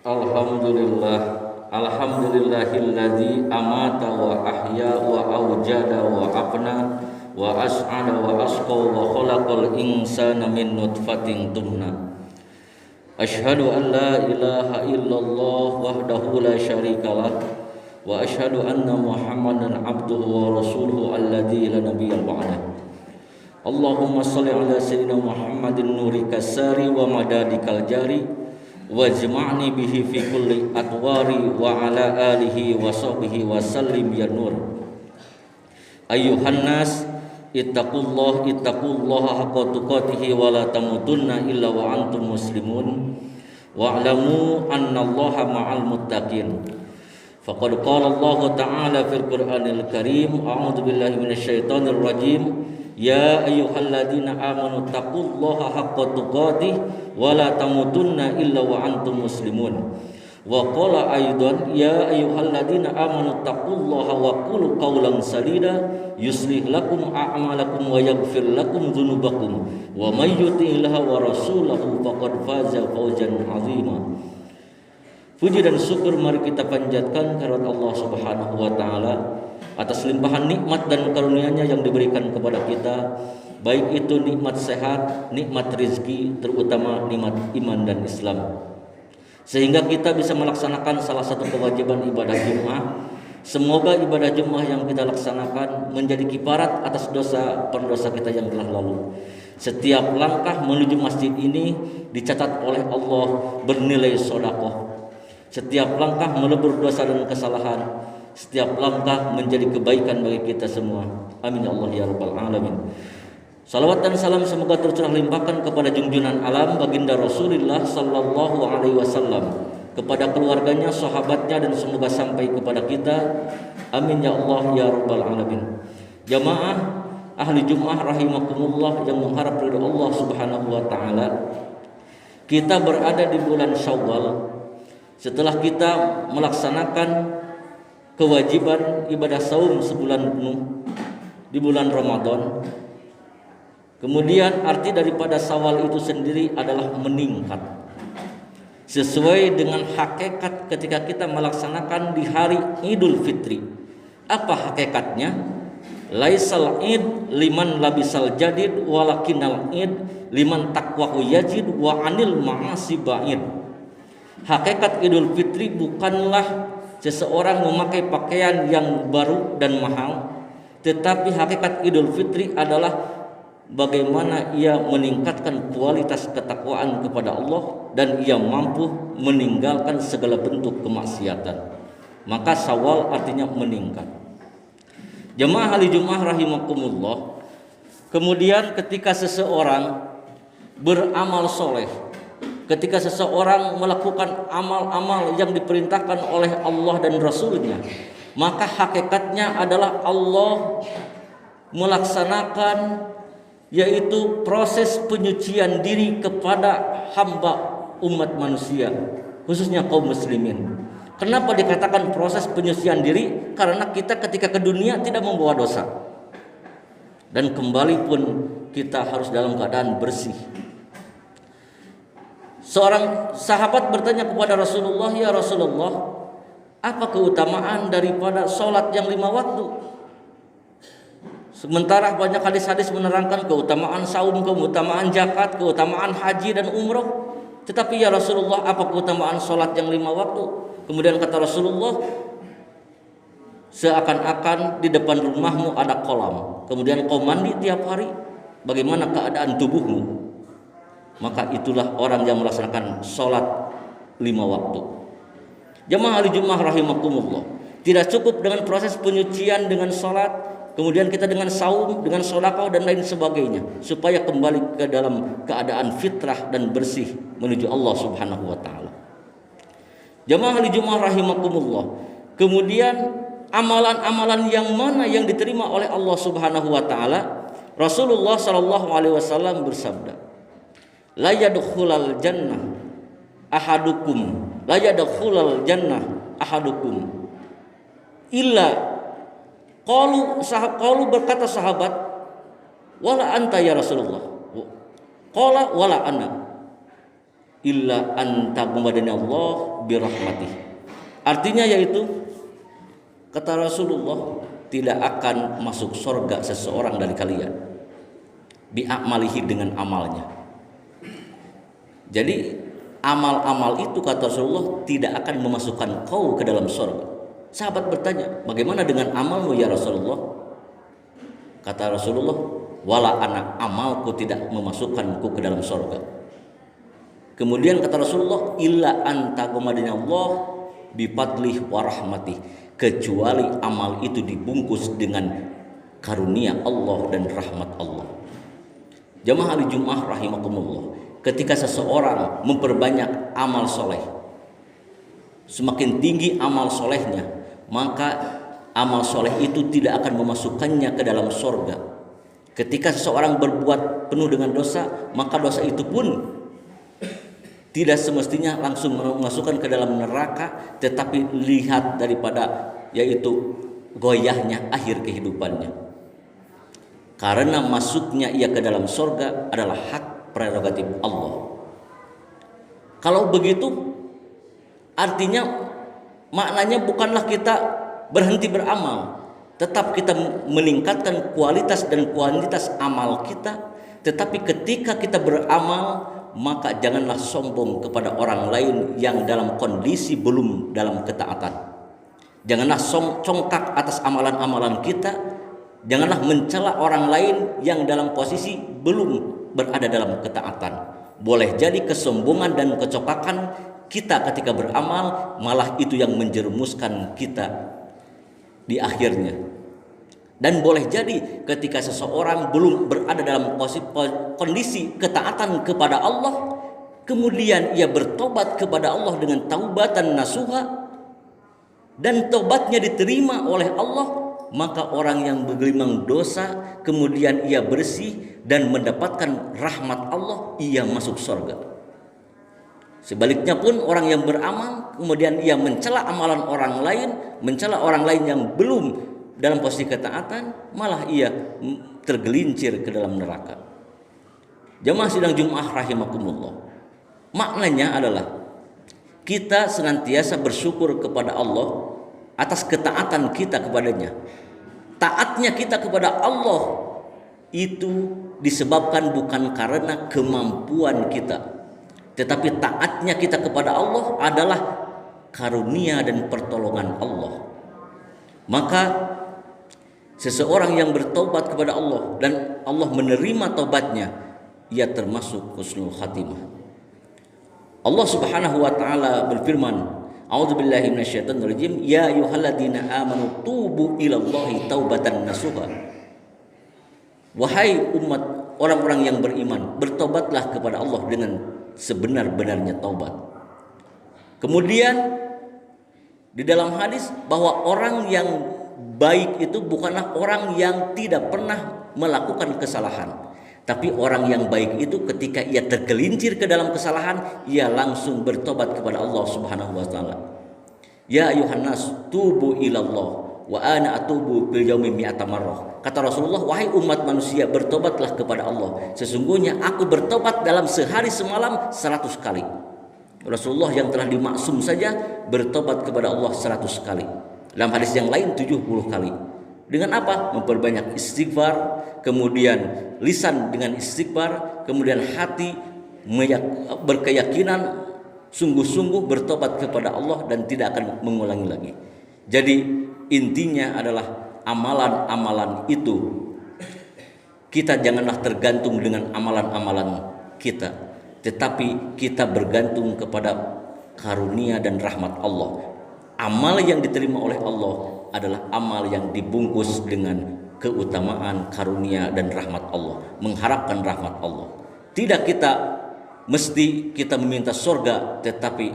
Alhamdulillah, alhamdulillahilladzi amata wa ahya wa awjada wa afna wa as'ada wa asqa wa khalaqal insana min nutfatin tumna. Asyhadu an la ilaha illallah wahdahu la syarikalah wa asyhadu anna Muhammadan abduhu wa rasuluhu alladzi la nabiyya ba'dah. Allahumma shalli ala sayyidina Muhammadin nuri kasari wa madadikal jari wajma'ni bihi fi kulli atwari wa ala alihi wa sahbihi wa sallim ya nur. Ayyuhan nas ittaqullaha haqqa tuqatih wa la tamutunna illa wa antum muslimun wa'lamu annallaha ma'al muttaqin. Faqad qala Allah ta'ala fil Qur'anil Karim, a'udzu billahi minasyaitonir rajim. Ya ayyuhalladzina amanu taqullaha haqqa tuqatih wa la tamutunna illa wa antum muslimun. Wa qala aidan ya ayyuhalladzina amanu taqullaha wa qulu qawlan sadida yuslih lakum a'malakum wa yaghfir lakum dzunubakum wa may yuti'illaha wa rasulahu faqad faza fawzan 'azima. Puji dan syukur mari kita panjatkan kehadirat Allah Subhanahu wa taala atas limpahan nikmat dan karunia-Nya yang diberikan kepada kita, baik itu nikmat sehat, nikmat rezeki, terutama nikmat iman dan Islam, sehingga kita bisa melaksanakan salah satu kewajiban ibadah Jumat. Semoga ibadah Jumat yang kita laksanakan menjadi kifarat atas dosa kita yang telah lalu. Setiap langkah menuju masjid ini dicatat oleh Allah bernilai sedekah. Setiap langkah melebur dosa dan kesalahan. Setiap langkah menjadi kebaikan bagi kita semua. Amin ya Allah ya rabbal alamin. Salawat dan salam semoga tercurah limpahkan kepada junjungan alam baginda Rasulullah sallallahu alaihi wasallam, kepada keluarganya, sahabatnya, dan semoga sampai kepada kita. Amin ya Allah ya rabbal alamin. Jamaah ahli Jumat rahimakumullah yang mengharap ridha Allah Subhanahu wa taala. Kita berada di bulan Syawal setelah kita melaksanakan kewajiban ibadah saum sebulan penuh di bulan Ramadan. Kemudian arti daripada Syawal itu sendiri adalah meningkat, sesuai dengan hakikat ketika kita melaksanakan di hari Idul Fitri. Apa hakikatnya? Laisal id liman labisal jadid walakinal id liman taqwahu yajid wa anil ma'asi ba'id. Hakikat Idul Fitri bukanlah seseorang memakai pakaian yang baru dan mahal, tetapi hakikat Idul Fitri adalah bagaimana ia meningkatkan kualitas ketakwaan kepada Allah dan ia mampu meninggalkan segala bentuk kemaksiatan. Maka Syawal artinya meningkat. Jemaah ahli Jumat rahimakumullah. Kemudian ketika seseorang beramal soleh, ketika seseorang melakukan amal-amal yang diperintahkan oleh Allah dan Rasulnya, maka hakikatnya adalah Allah melaksanakan yaitu proses penyucian diri kepada hamba umat manusia, khususnya kaum muslimin. Kenapa dikatakan proses penyucian diri? Karena kita ketika ke dunia tidak membawa dosa, dan kembali pun kita harus dalam keadaan bersih. Seorang sahabat bertanya kepada Rasulullah, ya Rasulullah, apa keutamaan daripada sholat yang 5 waktu? Sementara banyak hadis-hadis menerangkan keutamaan saum, keutamaan zakat, keutamaan haji dan umroh. Tetapi ya Rasulullah, apa keutamaan sholat yang 5 waktu? Kemudian kata Rasulullah, seakan-akan di depan rumahmu ada kolam, kemudian kau mandi tiap hari, bagaimana keadaan tubuhmu? Maka itulah orang yang melaksanakan sholat 5 waktu. Jemaah ahli Jumat rahimakumullah, tidak cukup dengan proses penyucian dengan sholat, kemudian kita dengan saum, dengan sedekah dan lain sebagainya, supaya kembali ke dalam keadaan fitrah dan bersih menuju Allah Subhanahu wa taala. Jemaah ahli Jumat rahimakumullah. Kemudian amalan-amalan yang mana yang diterima oleh Allah Subhanahu wa taala? Rasulullah sallallahu alaihi wasallam bersabda, la yadkhulul jannah ahadukum illa qalu berkata sahabat, wala anta ya Rasulullah, qala wala ana. illa an taghammadani Allah birahmatih. Artinya yaitu kata Rasulullah, tidak akan masuk surga seseorang dari kalian bi'amalihi dengan amalnya. Jadi amal-amal itu kata Rasulullah tidak akan memasukkan kau ke dalam surga. Sahabat bertanya, bagaimana dengan amalmu ya Rasulullah? Kata Rasulullah, wala ana, amalku tidak memasukkanku ke dalam surga. Kemudian kata Rasulullah, illa antaqamadina Allah bipadlih wa rahmatih, kecuali amal itu dibungkus dengan karunia Allah dan rahmat Allah. Jamaah hari Jumat rahimakumullah, ketika seseorang memperbanyak amal soleh, semakin tinggi amal solehnya, maka amal soleh itu tidak akan memasukkannya ke dalam surga. Ketika seseorang berbuat penuh dengan dosa, maka dosa itu pun tidak semestinya langsung memasukkan ke dalam neraka, tetapi lihat daripada yaitu goyahnya akhir kehidupannya. Karena masuknya ia ke dalam surga adalah hak prerogatif Allah. Kalau begitu, artinya maknanya bukanlah kita berhenti beramal, tetap kita meningkatkan kualitas dan kuantitas amal kita. Tetapi ketika kita beramal, maka janganlah sombong kepada orang lain yang dalam kondisi belum dalam ketaatan. Janganlah congkak atas amalan-amalan kita. Janganlah mencela orang lain yang dalam posisi belum berada dalam ketaatan. Boleh jadi kesombongan dan kecokakan kita ketika beramal malah itu yang menjerumuskan kita di akhirnya. Dan boleh jadi ketika seseorang belum berada dalam kondisi ketaatan kepada Allah, kemudian ia bertobat kepada Allah dengan taubatan nasuha, dan tobatnya diterima oleh Allah, maka orang yang bergelimang dosa kemudian ia bersih dan mendapatkan rahmat Allah, ia masuk surga. Sebaliknya pun orang yang beramal kemudian ia mencela amalan orang lain, mencela orang lain yang belum dalam posisi ketaatan, malah ia tergelincir ke dalam neraka. Jamaah sidang Jumat rahimakumullah, maknanya adalah kita senantiasa bersyukur kepada Allah atas ketaatan kita kepadanya. Taatnya kita kepada Allah itu disebabkan bukan karena kemampuan kita, tetapi taatnya kita kepada Allah adalah karunia dan pertolongan Allah. Maka seseorang yang bertobat kepada Allah dan Allah menerima taubatnya, ia termasuk husnul khatimah. Allah Subhanahu wa taala berfirman, a'udzubillahi minasyaitonir rajim, ya ayyuhalladzina amanu tubu ilallahi taubatan nasuha. Wahai umat orang-orang yang beriman, bertobatlah kepada Allah dengan sebenar-benarnya taubat. Kemudian di dalam hadis bahwa orang yang baik itu bukanlah orang yang tidak pernah melakukan kesalahan, tapi orang yang baik itu ketika ia tergelincir ke dalam kesalahan, ia langsung bertobat kepada Allah Subhanahu wa taala. Ya ayuhan nas tubu ilallah wa ana atubu bil yaumi mi'ata marrah. Kata Rasulullah, wahai umat manusia, bertobatlah kepada Allah. Sesungguhnya aku bertobat dalam sehari semalam 100 kali. Rasulullah yang telah dimaksum saja bertobat kepada Allah 100 kali. Dalam hadis yang lain 70 kali. Dengan apa? Memperbanyak istighfar, kemudian lisan dengan istighfar, kemudian hati berkeyakinan sungguh-sungguh bertobat kepada Allah dan tidak akan mengulangi lagi. Jadi intinya adalah amalan-amalan itu kita janganlah tergantung dengan amalan-amalan kita, tetapi kita bergantung kepada karunia dan rahmat Allah. Amal yang diterima oleh Allah adalah amal yang dibungkus dengan keutamaan, karunia dan rahmat Allah, mengharapkan rahmat Allah. Tidak kita mesti kita meminta surga, tetapi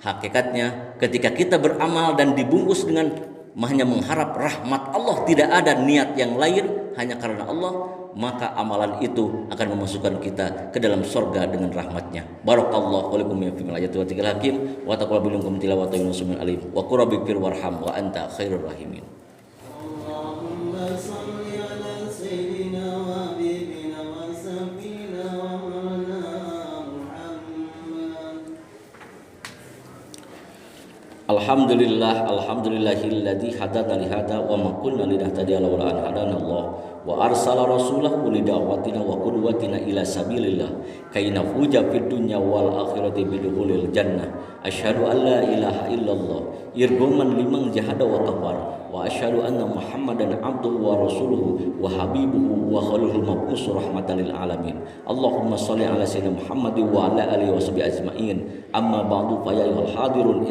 hakikatnya ketika kita beramal dan dibungkus dengan hanya mengharap rahmat Allah, tidak ada niat yang lain, hanya karena Allah, maka amalan itu akan memasukkan kita ke dalam surga dengan rahmatnya. Barakallahu lakum fil ayati wa tiqal hakim wa taqabbal minkum tilawatan yusmin alim wa qur rabbikfir warham wa anta khairur rahimin. Allahumma shalli ala sayyidina wa habibina wa safina wa maulana Muhammad Alhamdulillahilladzi hadana li hada wa ma kunna linahtadiya laula an hadana Allah wa arsala rasulahu li da'watina wa qudwatina ila sabilillah kay nafuja fid dunya wal akhirati bidukhulil jannah. Asyhadu an la ilaha illallah irgoman limang jahada wa kafar wa asyhadu anna Muhammadan abduhu wa rasuluhu wa habibuhu wa khalilul mab'us rahmatan lil alamin. Allahumma shalli ala sayyidina Muhammadin wa ala alihi washabihi ajmain. Amma ba'du fa ya ayyuhal hadirun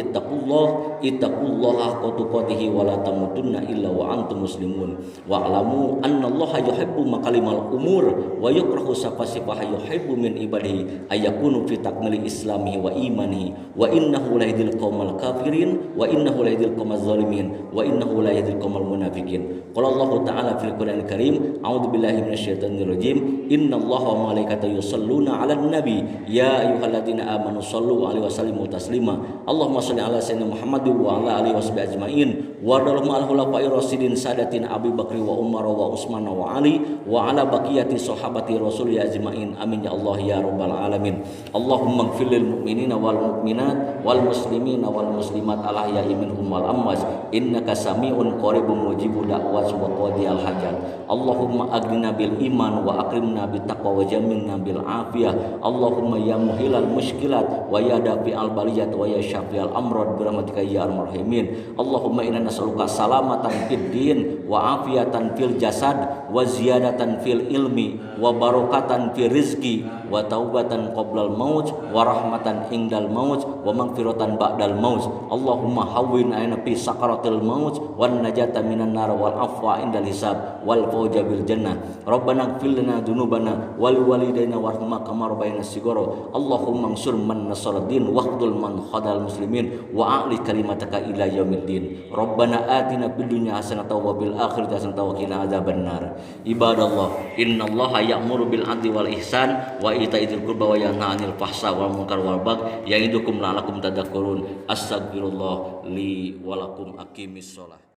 ittaqullaha haqqa tuqatih wa la tamutunna illa wa antum muslimun wa alamu anna Allah yuhibbu makalimal umur wa yukrahu safasifaha yuhibbu min ibadihi ayakunu fi takmili islamihi wa imanihi wa innahu la yahdil qaumal kafirin wa innahu la yahdil qaumaz zalimin wa innahu la yahdil qaumal munafiqin. Qala Allah ta'ala fil Qur'anil Karim, a'udzu billahi minasyaitonir rajim, innallaha wa malaikatahu yusholluna 'alan nabi ya ayyuhalladzina amanu shallu 'alaihi wa sallimu taslima. Allahumma shalli 'ala sayyidina Muhammad wa 'ala alihi washabihi ajmain wa radallahu ma'al khulafa'ir rasyidin sadatin Abi Bakri wa Umar wa Utsman wa Ali wa 'ala baqiyati sahabati rasul ya ajmain. Amin ya Allah ya rabbal alamin. Allahumma ighfir lil mu'minina wal mu'minat wal muslimina wal muslimat al ahya'i minhum wal amwat innaka sami'un qaribun mujibud da'wat wa qadiyal hajat. Allahumma aghnina bil iman wa akrimna bit taqwa wa jammilna bil afiyah. Allahumma ya muhilal mushkilat wa ya dafi'al baliyat wa ya syafi'al amrad bi rahmatika ya arhamar rahimin. Allahumma inna nas'aluka salamatan fid din wa afiyatan fil jasad wa ziyadatan fil ilmi wa barakatan fil rizqi wa taubatan qoblal maut wa rahmatan indal maut wa maghfiratan ba'dal maut. Allahumma hawwin aina fi sakaratil maut wan najata minan nar wal afwa indal hisab wal fawza bil jannah. Rabbana ighfir lana dzunubana wal walidayna warhamna kama rabbayana shighara. Allahumma ansur man nasara din waqtul man khadal muslimin wa a'li kalimataka ila yaumiddin. Rabbana atina fid dunya hasanatan wa fil akhirati hasanatan wa qina adzabannar. Ibadallah, innallaha ya'muru bil 'adli wal ihsan wa ita'idzil qurba wa yanha 'anil fahsai wal munkar wal baghi ya'idukum la'allakum tadhakkarun. Astaghfirullah li wa lakum aqimis shalah.